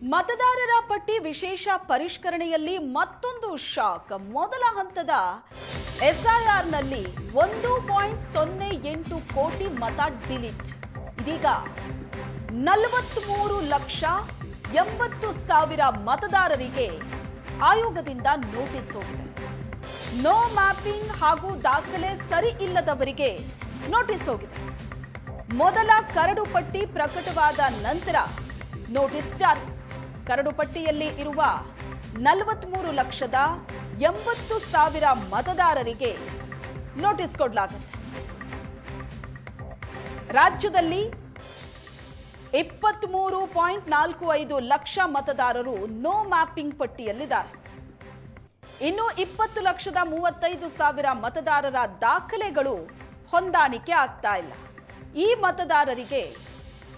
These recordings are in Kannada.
ಮತದಾರರ ಪಟ್ಟಿ ವಿಶೇಷ ಪರಿಷ್ಕರಣೆಯಲ್ಲಿ ಮತ್ತೊಂದು ಶಾಕ್. ಮೊದಲ ಹಂತದ ಎಸ್ಐಆರ್ನಲ್ಲಿ 1.08 ಕೋಟಿ ಮತ ಡಿಲೀಟ್. ಇದೀಗ 43,80,000 ಮತದಾರರಿಗೆ ಆಯೋಗದಿಂದ ನೋಟಿಸ್ ಹೋಗಿದೆ. ನೋ ಮ್ಯಾಪಿಂಗ್ ಹಾಗೂ ದಾಖಲೆ ಸರಿ ಇಲ್ಲದವರಿಗೆ ನೋಟಿಸ್ ಹೋಗಿದೆ. ಮೊದಲ ಕರಡು ಪಟ್ಟಿ ಪ್ರಕಟವಾದ ನಂತರ ನೋಟಿಸ್ ಜಾರಿ. ಕರಡು ಪಟ್ಟಿಯಲ್ಲಿ ಇರುವ 43,80,000 ಮತದಾರರಿಗೆ ನೋಟಿಸ್ ಕೊಡಲಾಗುತ್ತೆ. ರಾಜ್ಯದಲ್ಲಿ 23.45 ಲಕ್ಷ ಮತದಾರರು ನೋ ಮ್ಯಾಪಿಂಗ್ ಪಟ್ಟಿಯಲ್ಲಿದ್ದಾರೆ. ಇನ್ನು 20,35,000 ಮತದಾರರ ದಾಖಲೆಗಳು ಹೊಂದಾಣಿಕೆ ಆಗ್ತಾ ಇಲ್ಲ. ಈ ಮತದಾರರಿಗೆ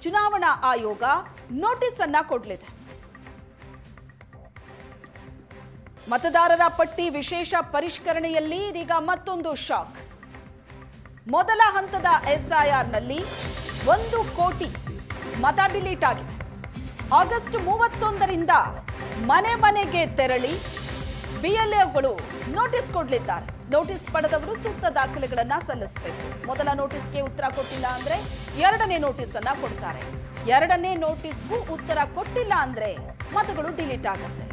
ಚುನಾವಣಾ ಆಯೋಗ ನೋಟಿಸ್ ಅನ್ನ ಕೊಡಲಿದೆ. ಮತದಾರರ ಪಟ್ಟಿ ವಿಶೇಷ ಪರಿಷ್ಕರಣೆಯಲ್ಲಿ ಇದೀಗ ಮತ್ತೊಂದು ಶಾಕ್. ಮೊದಲ ಹಂತದ ಎಸ್ಐಆರ್ನಲ್ಲಿ 1 ಕೋಟಿ ಮತ ಡಿಲೀಟ್ ಆಗಿದೆ. ಆಗಸ್ಟ್ 31ರಿಂದ ಮನೆ ಮನೆಗೆ ತೆರಳಿ ಬಿಎಲ್ಒಗಳು ನೋಟಿಸ್ ಕೊಡಲಿದ್ದಾರೆ. ನೋಟಿಸ್ ಪಡೆದವರು ಸೂಕ್ತ ದಾಖಲೆಗಳನ್ನ ಸಲ್ಲಿಸಬೇಕು. ಮೊದಲ ನೋಟಿಸ್ಗೆ ಉತ್ತರ ಕೊಟ್ಟಿಲ್ಲ ಅಂದ್ರೆ ಎರಡನೇ ನೋಟಿಸ್ ಅನ್ನ ಕೊಡ್ತಾರೆ. ಎರಡನೇ ನೋಟಿಸ್ಗೂ ಉತ್ತರ ಕೊಟ್ಟಿಲ್ಲ ಅಂದ್ರೆ ಮತಗಳು ಡಿಲೀಟ್ ಆಗುತ್ತೆ.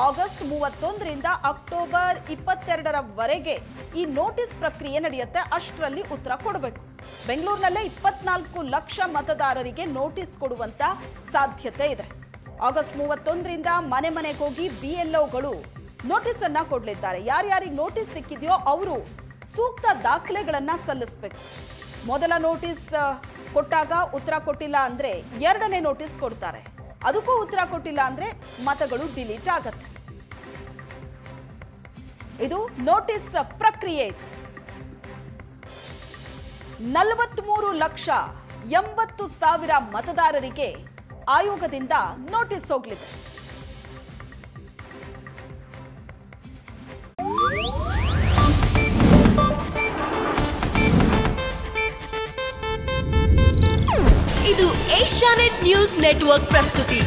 ಆಗಸ್ಟ್ 31ರಿಂದ ಅಕ್ಟೋಬರ್ 22ರವರೆಗೆ ಈ ನೋಟಿಸ್ ಪ್ರಕ್ರಿಯೆ ನಡೆಯುತ್ತೆ. ಅಷ್ಟರಲ್ಲಿ ಉತ್ತರ ಕೊಡಬೇಕು. ಬೆಂಗಳೂರಿನಲ್ಲೇ 24 ಲಕ್ಷ ಮತದಾರರಿಗೆ ನೋಟಿಸ್ ಕೊಡುವಂತ ಸಾಧ್ಯತೆ ಇದೆ. ಆಗಸ್ಟ್ 31ರಿಂದ ಮನೆ ಮನೆಗೆ ಹೋಗಿ ಬಿಎಲ್ಒಗಳು ನೋಟಿಸ್ ಅನ್ನ ಕೊಡಲಿದ್ದಾರೆ. ಯಾರ್ಯಾರಿಗೆ ನೋಟಿಸ್ ಸಿಕ್ಕಿದೆಯೋ ಅವರು ಸೂಕ್ತ ದಾಖಲೆಗಳನ್ನ ಸಲ್ಲಿಸಬೇಕು. ಮೊದಲ ನೋಟಿಸ್ ಕೊಟ್ಟಾಗ ಉತ್ತರ ಕೊಟ್ಟಿಲ್ಲ ಅಂದ್ರೆ ಎರಡನೇ ನೋಟಿಸ್ ಕೊಡ್ತಾರೆ. ಅದಕ್ಕೂ ಉತ್ತರ ಕೊಟ್ಟಿಲ್ಲ ಅಂದ್ರೆ ಮತಗಳು ಡಿಲೀಟ್ ಆಗತ್ತೆ. ಇದು ನೋಟಿಸ್ ಪ್ರಕ್ರಿಯೆ. 43,80,000 ಮತದಾರರಿಗೆ ಆಯೋಗದಿಂದ ನೋಟಿಸ್ ಹೋಗಲಿದೆ. ಇದು ಏಷ್ಯಾನೆಟ್ ನ್ಯೂಸ್ ನೆಟ್ವರ್ಕ್ ಪ್ರಸ್ತುತಿ.